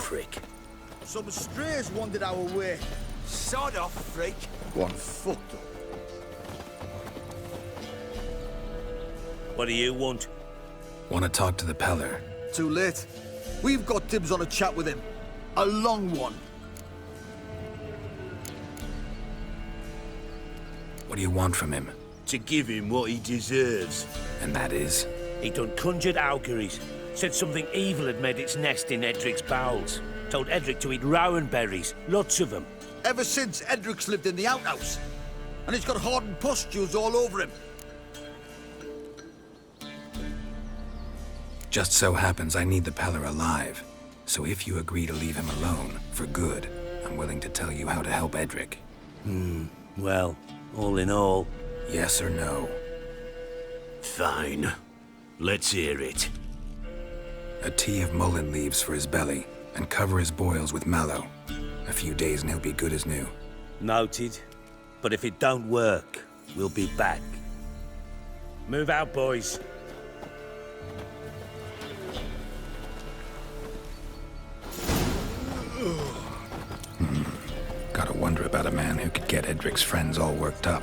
prick. Some strays wandered our way. Sod off, freak. One fucked up. What do you want? Want to talk to the Peller. Too late. We've got dibs on a chat with him. A long one. What do you want from him? To give him what he deserves. And that is? He done conjured auguries. Said something evil had made its nest in Edric's bowels. Told Edric to eat rowan berries. Lots of them. Ever since Edric's lived in the outhouse. And he's got hardened pustules all over him. Just so happens I need the Peller alive. So if you agree to leave him alone, for good, I'm willing to tell you how to help Edric. Well, all in all... Yes or no? Fine. Let's hear it. A tea of mullein leaves for his belly, and cover his boils with mallow. A few days and he'll be good as new. Noted. But if it don't work, we'll be back. Move out, boys. Gotta wonder about a man who could get Edric's friends all worked up.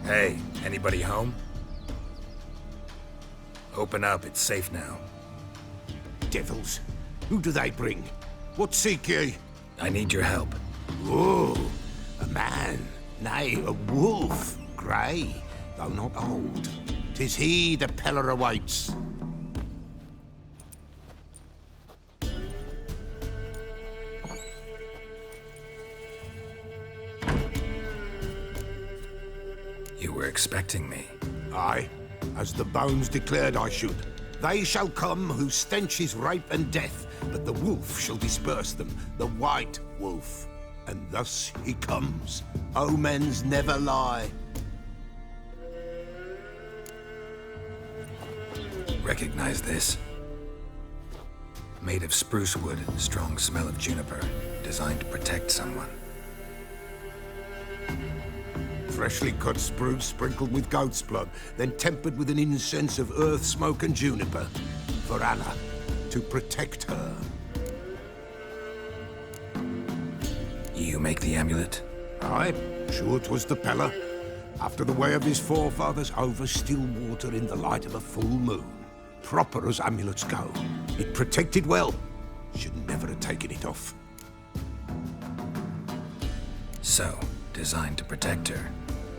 Hey, anybody home? Open up, it's safe now. Devils, who do they bring? What seek ye? I need your help. Oh, a man, nay, a wolf, grey, though not old. 'Tis he the Peller awaits. You were expecting me. Aye, as the bones declared I should. They shall come whose stench is rape and death, but the wolf shall disperse them, the white wolf. And thus he comes. Omens never lie. Recognize this? Made of spruce wood, strong smell of juniper, designed to protect someone. Freshly cut spruce sprinkled with goat's blood, then tempered with an incense of earth, smoke and juniper. For Anna, to protect her. You make the amulet? Aye, sure 'twas the Peller. After the way of his forefathers, over still water in the light of a full moon. Proper as amulets go. It protected well. Should never have taken it off. So, designed to protect her.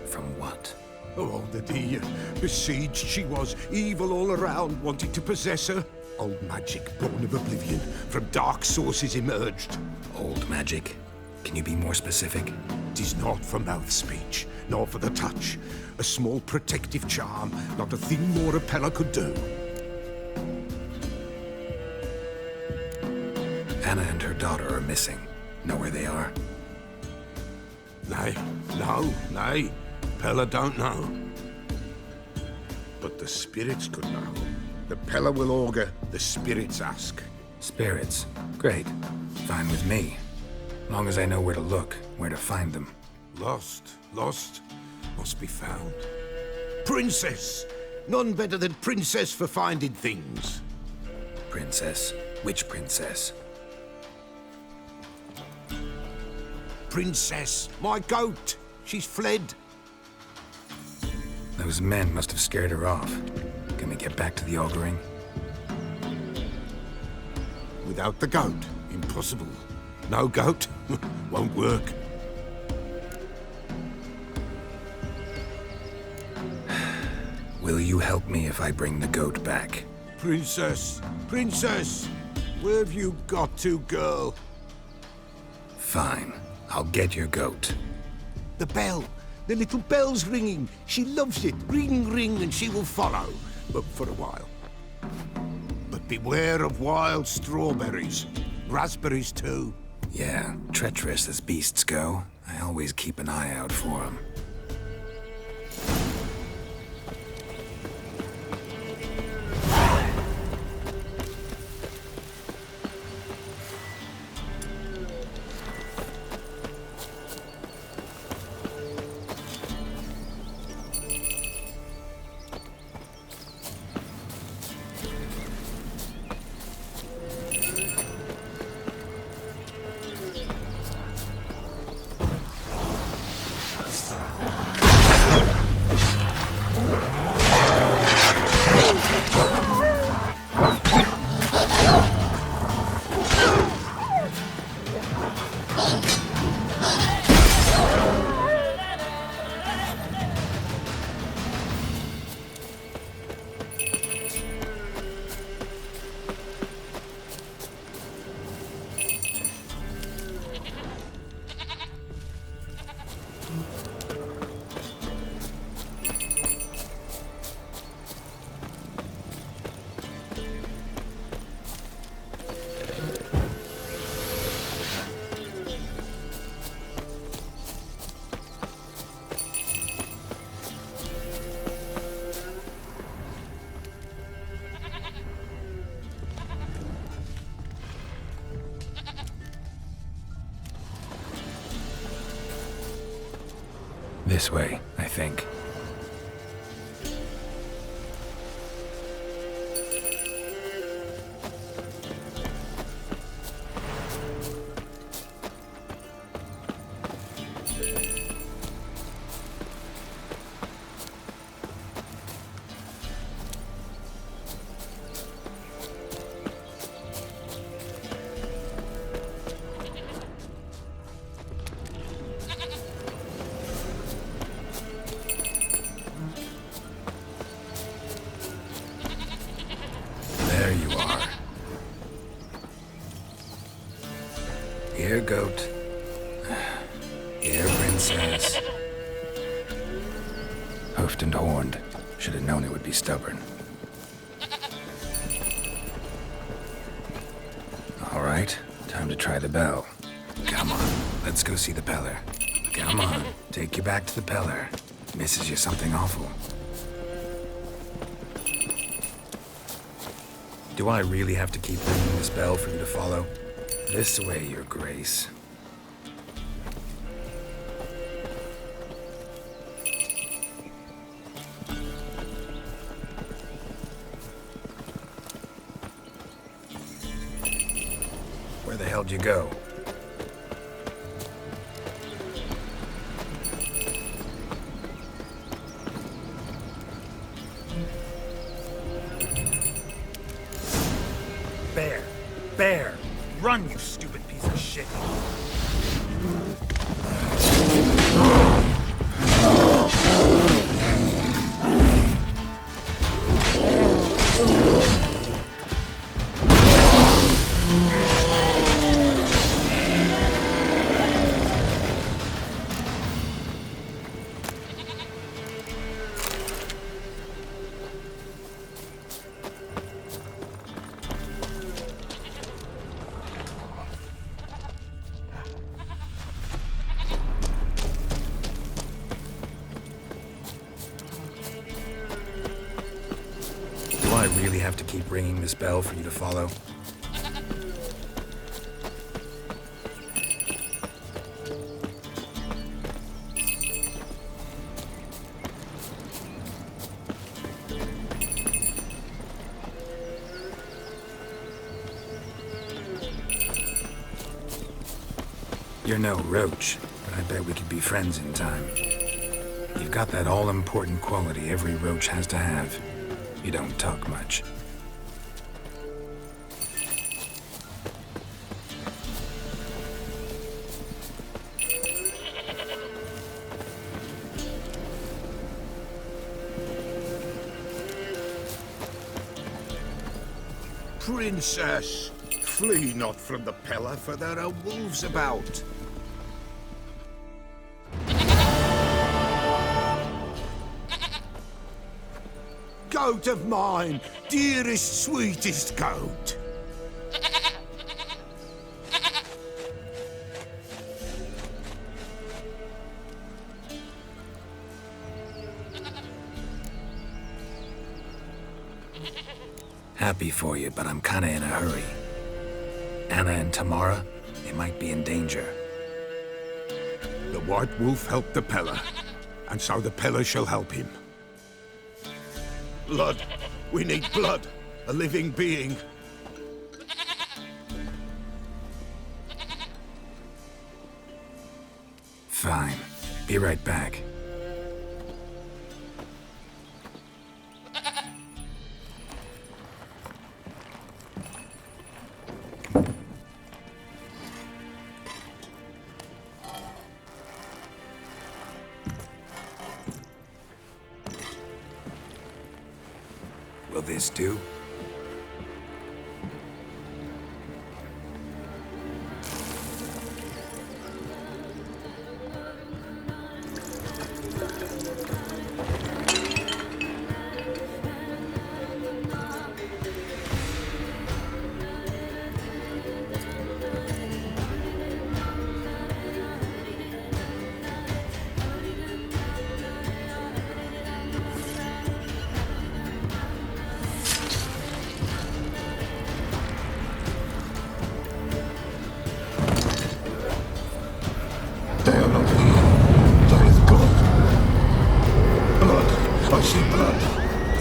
From what? Oh, the dear. Besieged she was, evil all around, wanted to possess her. Old magic, born of oblivion, from dark sources emerged. Old magic? Can you be more specific? 'Tis not for mouth speech, nor for the touch. A small protective charm, not a thing more a Peller could do. Anna and her daughter are missing. Know where they are? Nay, nay. Peller don't know. But the spirits could know. The Peller will augur, the spirits ask. Spirits? Great. Fine with me. Long as I know where to look, where to find them. Lost, must be found. Princess! None better than Princess for finding things. Princess? Which princess? Princess, my goat! She's fled. Those men must have scared her off. Can we get back to the auguring? Without the goat, impossible. No goat, won't work. Will you help me if I bring the goat back? Princess, where have you got to, girl? Fine. I'll get your goat. The bell. The little bell's ringing. She loves it. Ring, ring, and she will follow. But for a while. But beware of wild strawberries. Raspberries, too. Yeah, treacherous as beasts go. I always keep an eye out for them. This way, I think. There you are. Here, goat. Here, princess. Hoofed and horned. Should have known it would be stubborn. All right, time to try the bell. Come on, let's go see the Peller. Come on, take you back to the Peller. Misses you something awful. Do I really have to keep ringing this bell for you to follow? This way, Your Grace. Where the hell'd you go? Bear! Run, you stupid piece of shit! Do I really have to keep ringing this bell for you to follow? You're no roach, but I bet we could be friends in time. You've got that all-important quality every roach has to have. You don't talk much. Princess, flee not from the Peller, for there are wolves about. Goat of mine, dearest, sweetest goat. Happy for you, but I'm kinda in a hurry. Anna and Tamara, they might be in danger. The White Wolf helped the Peller, and so the Peller shall help him. Blood. We need blood. A living being. Fine. Be right back. Will this do?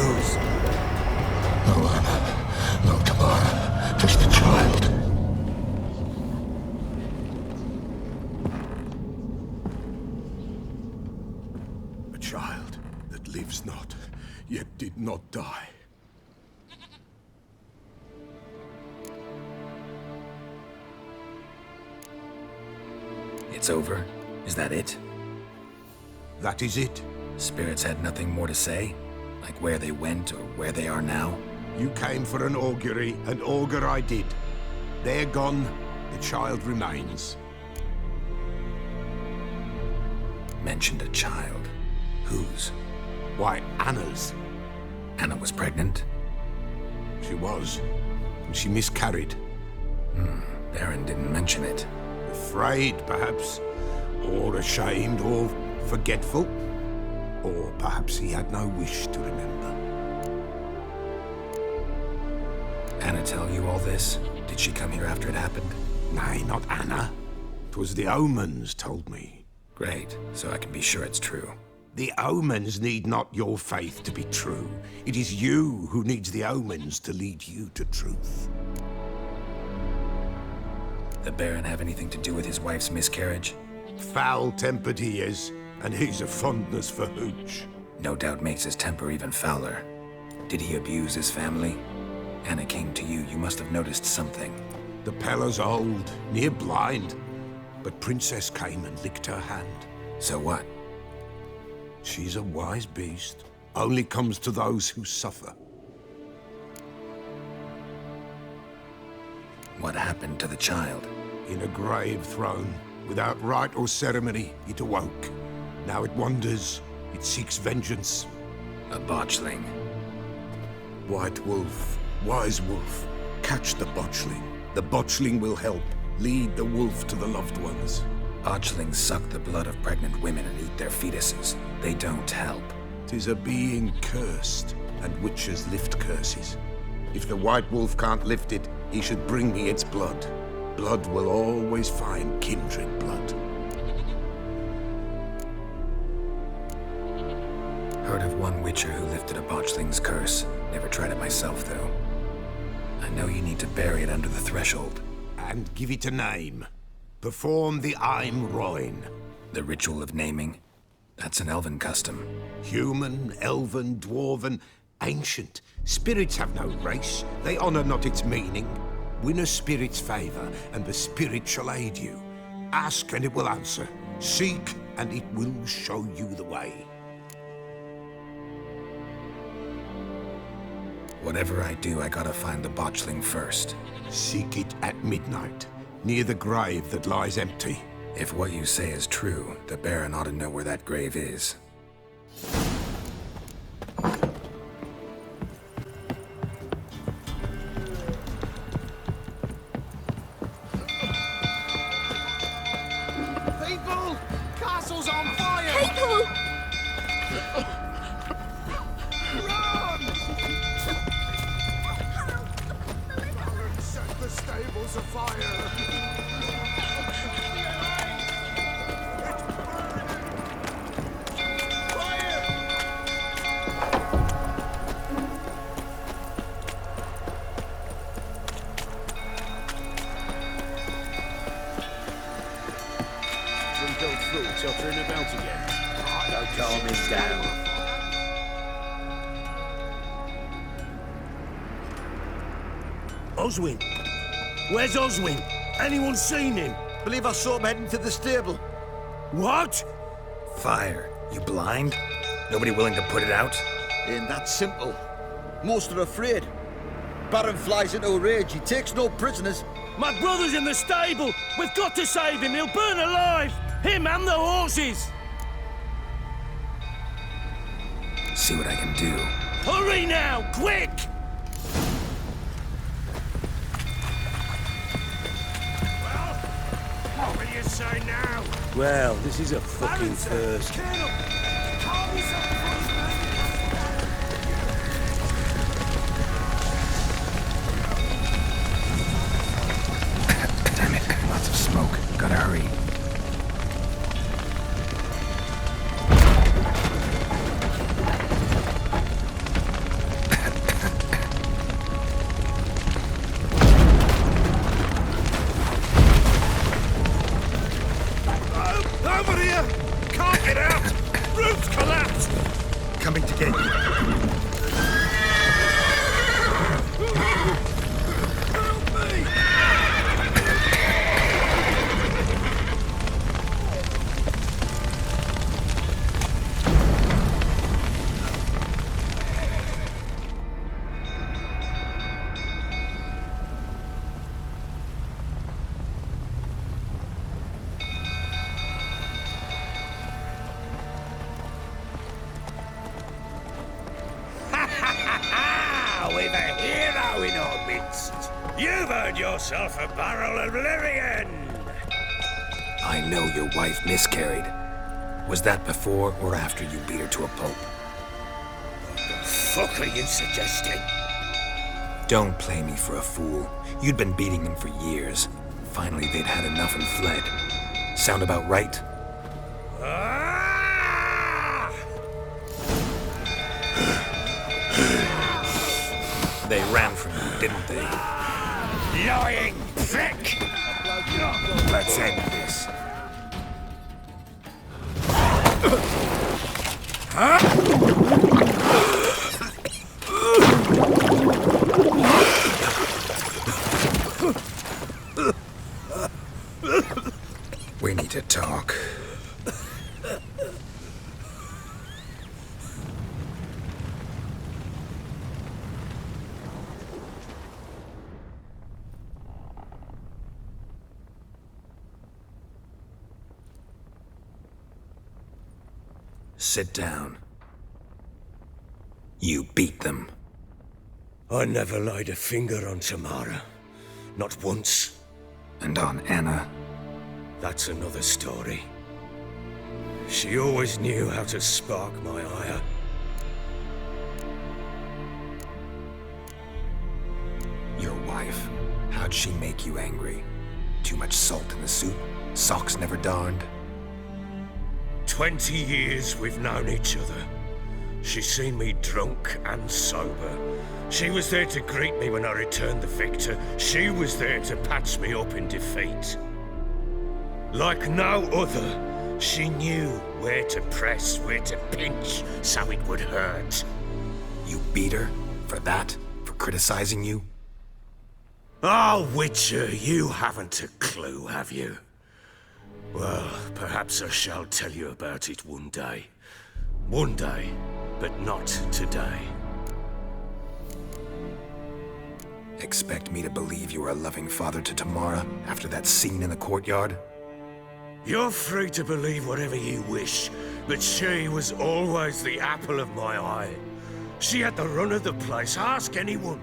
Whose? No Anna, no Tamara, just the child. A child that lives not, yet did not die. It's over? Is that it? That is it. Spirits had nothing more to say? Like where they went or where they are now? You came for an augury, and augur I did. They're gone, the child remains. Mentioned a child. Whose? Why, Anna's. Anna was pregnant? She was, and she miscarried. Baron didn't mention it. Afraid, perhaps, or ashamed, or forgetful. Or perhaps he had no wish to remember. Anna tell you all this? Did she come here after it happened? Nay, not Anna. 'Twas the omens told me. Great, so I can be sure it's true. The omens need not your faith to be true. It is you who needs the omens to lead you to truth. The Baron have anything to do with his wife's miscarriage? Foul-tempered he is, and he's a fondness for hooch. No doubt makes his temper even fouler. Did he abuse his family? Anna came to you, you must have noticed something. The Pella's old, near blind, but Princess came and licked her hand. So what? She's a wise beast, only comes to those who suffer. What happened to the child? In a grave thrown, without rite or ceremony, it awoke. Now it wanders, it seeks vengeance. A botchling. White wolf, wise wolf, catch the botchling. The botchling will help, lead the wolf to the loved ones. Botchlings suck the blood of pregnant women and eat their fetuses. They don't help. 'Tis a being cursed, and witches lift curses. If the white wolf can't lift it, he should bring me its blood. Blood will always find kindred blood. Heard of one witcher who lifted a botchling's curse. Never tried it myself, though. I know you need to bury it under the threshold. And give it a name. Perform the Aim Roin. The ritual of naming? That's an elven custom. Human, elven, dwarven, ancient. Spirits have no race. They honor not its meaning. Win a spirit's favor, and the spirit shall aid you. Ask, and it will answer. Seek, and it will show you the way. Whatever I do, I gotta find the botchling first. Seek it at midnight, near the grave that lies empty. If what you say is true, the Baron ought to know where that grave is. People! Castle's on fire! People! Run! Set the stables afire! Tottering about again. Don't calm him down. Oswin? Where's Oswin? Anyone seen him? Believe I saw him heading to the stable. What? Fire. You blind? Nobody willing to put it out? Ain't that simple. Most are afraid. Baron flies into a rage. He takes no prisoners. My brother's in the stable. We've got to save him. He'll burn alive. Him and the horses. See what I can do. Hurry now, quick! Well, what will you say now? Well, this is a fucking first. Damn it, lots of smoke. Gotta hurry. We've a hero in our midst. You've earned yourself a barrel of Lyrian. I know your wife miscarried. Was that before or after you beat her to a pulp? What the fuck are you suggesting? Don't play me for a fool. You'd been beating them for years. Finally, they'd had enough and fled. Sound about right? They ran from you, didn't they? Lying prick! Let's end this. We need to talk. Sit down. You beat them. I never laid a finger on Tamara. Not once. And on Anna. That's another story. She always knew how to spark my ire. Your wife. How'd she make you angry? Too much salt in the soup? Socks never darned? 20 years we've known each other. She's seen me drunk and sober. She was there to greet me when I returned the victor. She was there to patch me up in defeat. Like no other, she knew where to press, where to pinch, so it would hurt. You beat her? For that? For criticizing you? Oh, Witcher, you haven't a clue, have you? Well, perhaps I shall tell you about it one day. One day, but not today. Expect me to believe you were a loving father to Tamara after that scene in the courtyard? You're free to believe whatever you wish, but she was always the apple of my eye. She had the run of the place, ask anyone.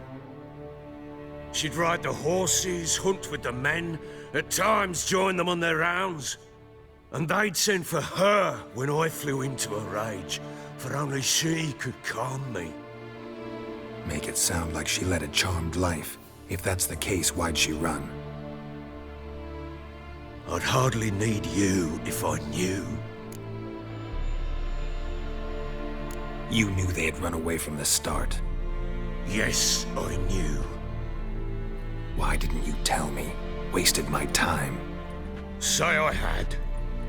She'd ride the horses, hunt with the men, at times join them on their rounds. And they'd send for her when I flew into a rage, for only she could calm me. Make it sound like she led a charmed life. If that's the case, why'd she run? I'd hardly need you if I knew. You knew they had run away from the start. Yes, I knew. Why didn't you tell me? Wasted my time. Say I had.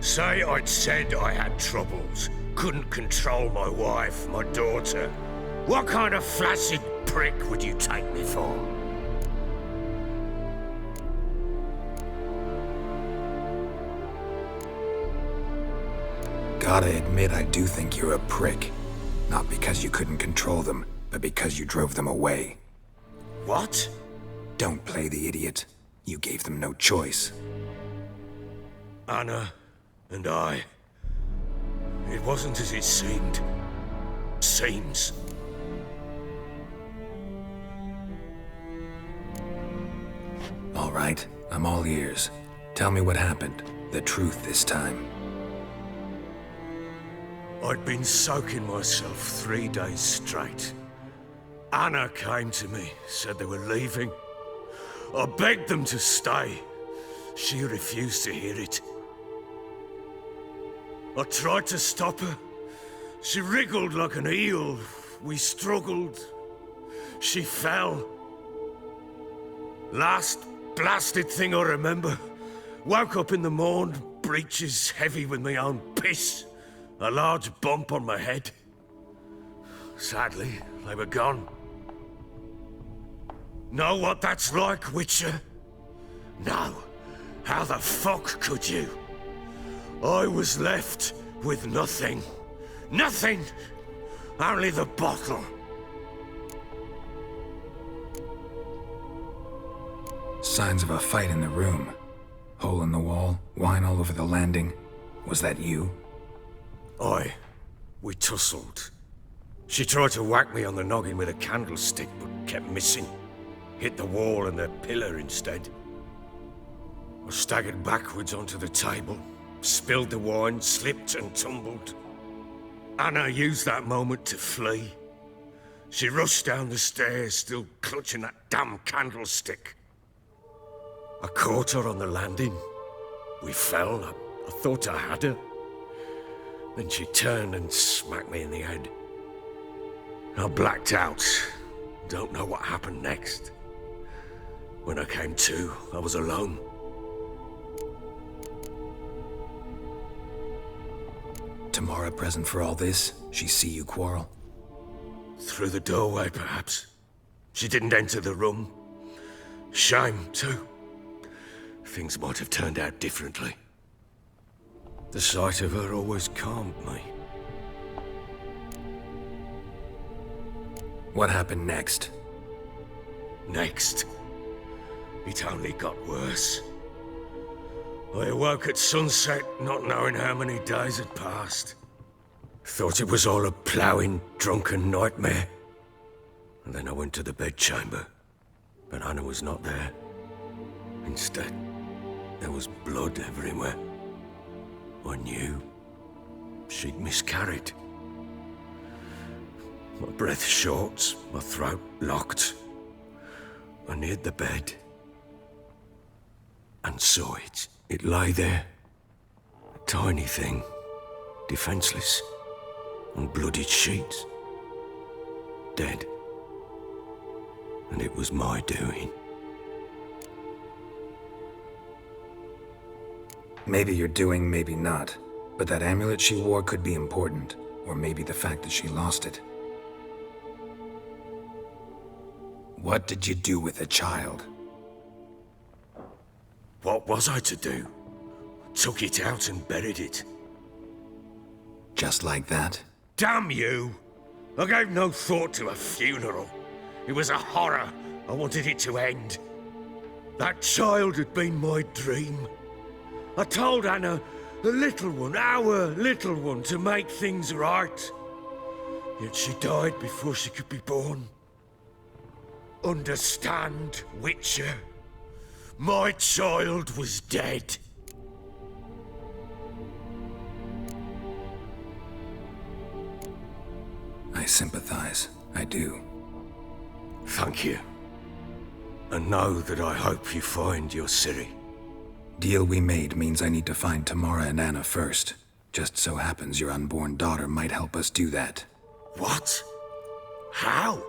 Say I'd said I had troubles. Couldn't control my wife, my daughter. What kind of flaccid prick would you take me for? Gotta admit, I do think you're a prick. Not because you couldn't control them, but because you drove them away. What? Don't play the idiot. You gave them no choice. Anna and I. It wasn't as it seemed. Seems. All right, I'm all ears. Tell me what happened. The truth this time. I'd been soaking myself 3 days straight. Anna came to me, said they were leaving. I begged them to stay. She refused to hear it. I tried to stop her. She wriggled like an eel. We struggled. She fell. Last blasted thing I remember. Woke up in the morn, breeches heavy with my own piss. A large bump on my head. Sadly, they were gone. Know what that's like, Witcher? No. How the fuck could you? I was left with nothing. Nothing! Only the bottle. Signs of a fight in the room. Hole in the wall, wine all over the landing. Was that you? We tussled. She tried to whack me on the noggin with a candlestick, but kept missing. Hit the wall and the pillar instead. I staggered backwards onto the table, spilled the wine, slipped and tumbled. Anna used that moment to flee. She rushed down the stairs, still clutching that damn candlestick. I caught her on the landing. We fell. I thought I had her. Then she turned and smacked me in the head. I blacked out. Don't know what happened next. When I came to, I was alone. Tamara present for all this? She see you quarrel? Through the doorway, perhaps. She didn't enter the room. Shame, too. Things might have turned out differently. The sight of her always calmed me. What happened next? Next, it only got worse. I awoke at sunset, not knowing how many days had passed. Thought it was all a ploughing, drunken nightmare. And then I went to the bedchamber, but Anna was not there. Instead, there was blood everywhere. I knew she'd miscarried. My breath short, my throat locked. I neared the bed and saw it. It lay there, a tiny thing, defenseless, on bloodied sheets, dead. And it was my doing. Maybe you're doing, maybe not. But that amulet she wore could be important. Or maybe the fact that she lost it. What did you do with the child? What was I to do? Took it out and buried it. Just like that? Damn you! I gave no thought to a funeral. It was a horror. I wanted it to end. That child had been my dream. I told Anna, the little one, our little one, to make things right. Yet she died before she could be born. Understand, Witcher? My child was dead. I sympathize. I do. Thank you. And know that I hope you find your Ciri. Deal we made means I need to find Tamara and Anna first. Just so happens your unborn daughter might help us do that. What? How?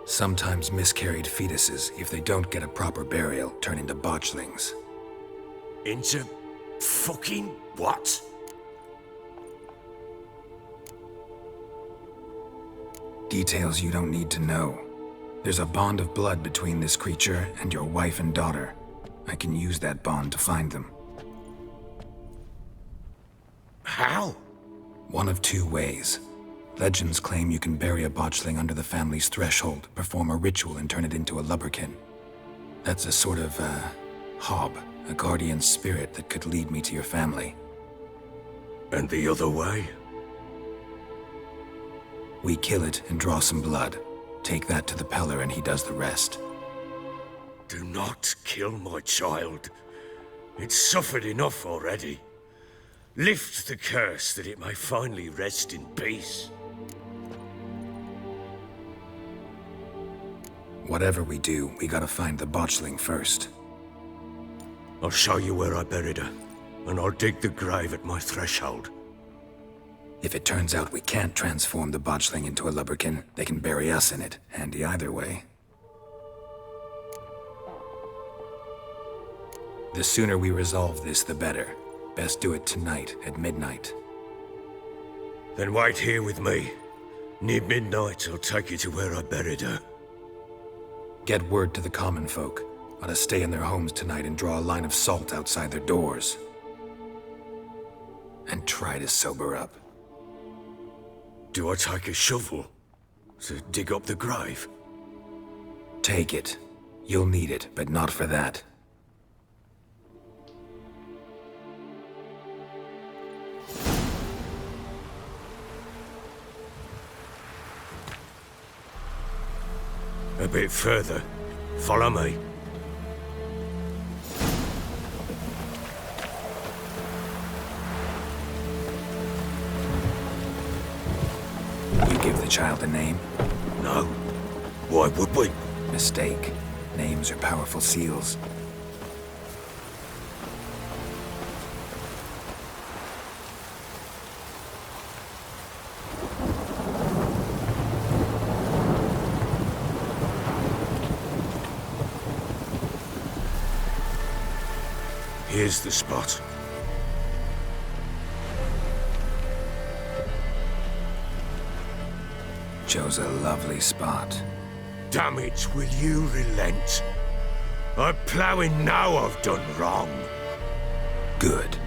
Sometimes miscarried fetuses, if they don't get a proper burial, turn into botchlings. Into fucking what? Details you don't need to know. There's a bond of blood between this creature and your wife and daughter. I can use that bond to find them. How? One of two ways. Legends claim you can bury a botchling under the family's threshold, perform a ritual and turn it into a lubberkin. That's a sort of, hob, a guardian spirit that could lead me to your family. And the other way? We kill it and draw some blood. Take that to the Peller and he does the rest. Do not kill my child. It's suffered enough already. Lift the curse that it may finally rest in peace. Whatever we do, we gotta find the botchling first. I'll show you where I buried her, and I'll dig the grave at my threshold. If it turns out we can't transform the botchling into a lubberkin, they can bury us in it. Handy either way. The sooner we resolve this, the better. Best do it tonight at midnight. Then wait here with me. Near midnight, I'll take you to where I buried her. Get word to the common folk. Ought to stay in their homes tonight and draw a line of salt outside their doors. And try to sober up. Do I take a shovel to dig up the grave? Take it. You'll need it, but not for that. A bit further. Follow me. You give the child a name? No. Why would we? Mistake. Names are powerful seals. Here's the spot. Chose a lovely spot. Damn it, will you relent? I'm ploughing now I've done wrong. Good.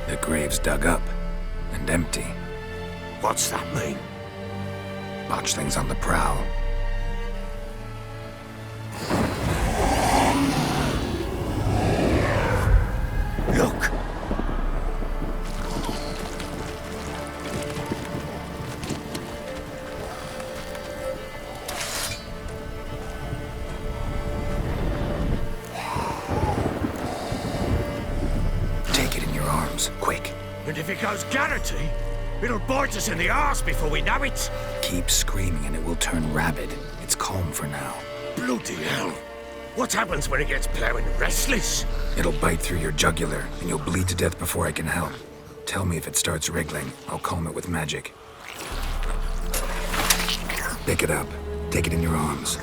The grave's dug up and empty. What's that mean? Botchling's on the prowl. Look! Take it in your arms, quick. And if it goes Garrity, it'll bite us in the arse before we know it. Keep screaming and it will turn rabid. It's calm for now. Bloody hell. What happens when it gets ploughing restless? It'll bite through your jugular, and you'll bleed to death before I can help. Tell me if it starts wriggling. I'll calm it with magic. Pick it up. Take it in your arms.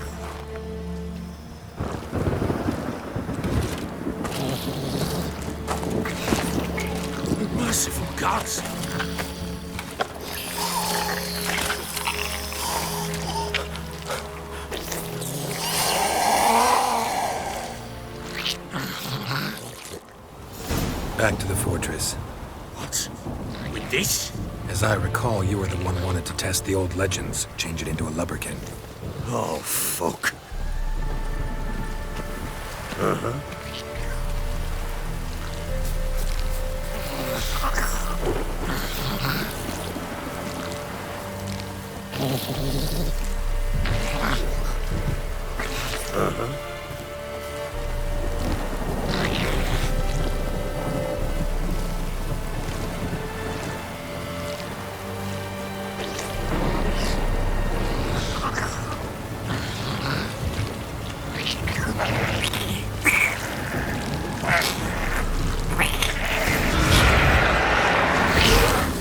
Merciful gods! Back to the fortress. What? With this? As I recall, you were the one who wanted to test the old legends, change it into a lubberkin. Oh, fuck.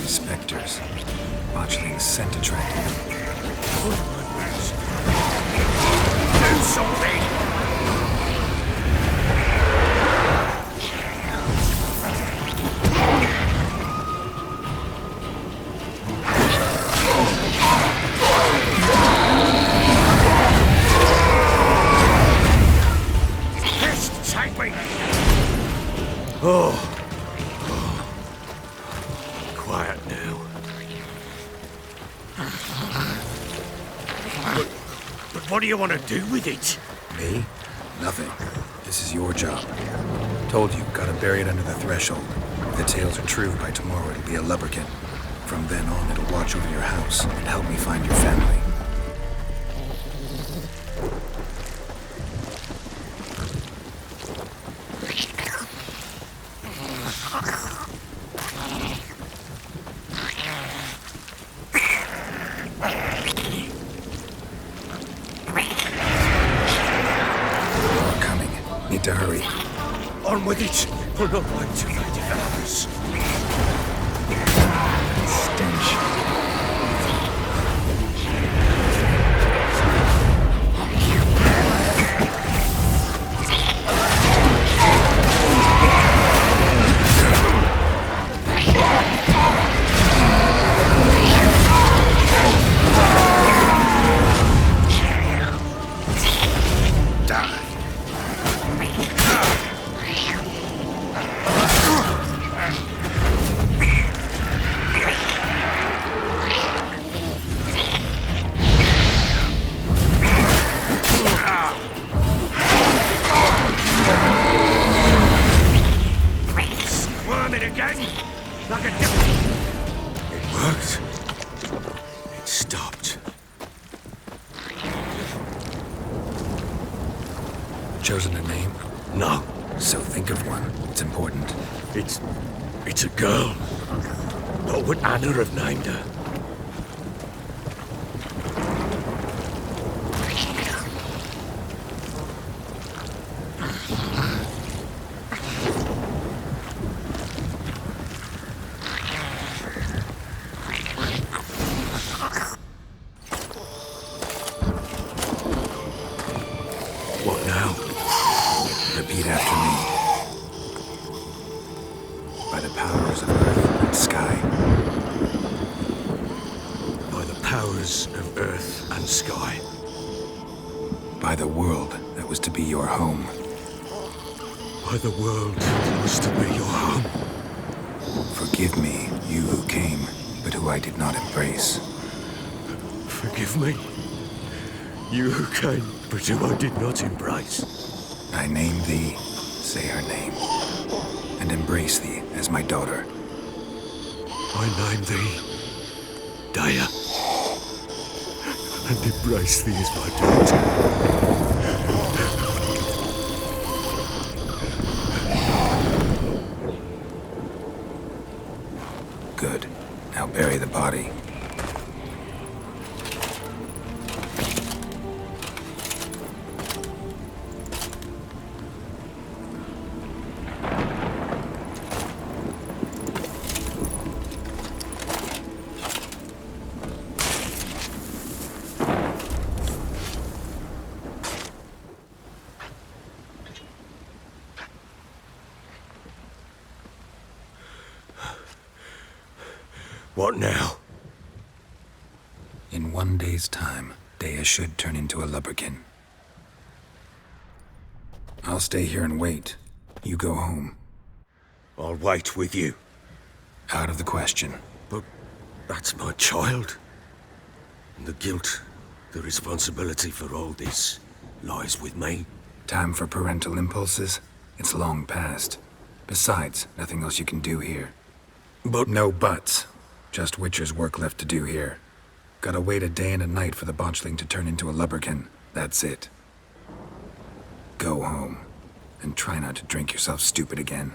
Spectres. Botchling's scent attracted them. Do something! Pest, take me! Oh. Quiet now. But what do you want to do with it? Me? Nothing. This is your job. Told you, gotta bury it under the threshold. If the tales are true, by tomorrow it'll be a lubberkin. From then on, it'll watch over your house and help me find your family. More coming. Need to hurry. On with it! We're not going to they develop us. Stench. chosen a name? No, So think of one. It's important. it's a girl. What would Anna have named her? What now? Repeat after me. By the powers of earth and sky. By the powers of earth and sky. By the world that was to be your home. By the world that was to be your home. Forgive me, you who came, but who I did not embrace. Forgive me. You who came, but who I did not embrace. I name thee, say her name, and embrace thee as my daughter. I name thee Daya, and embrace thee as my daughter. Good. Now bury the body. What now? In 1 day's time, Daya should turn into a lubberkin. I'll stay here and wait. You go home. I'll wait with you. Out of the question. But that's my child. And the guilt, the responsibility for all this lies with me. Time for parental impulses? It's long past. Besides, nothing else you can do here. But No buts. Just Witcher's work left to do here. Gotta wait a day and a night for the botchling to turn into a lubberkin. That's it. Go home. And try not to drink yourself stupid again.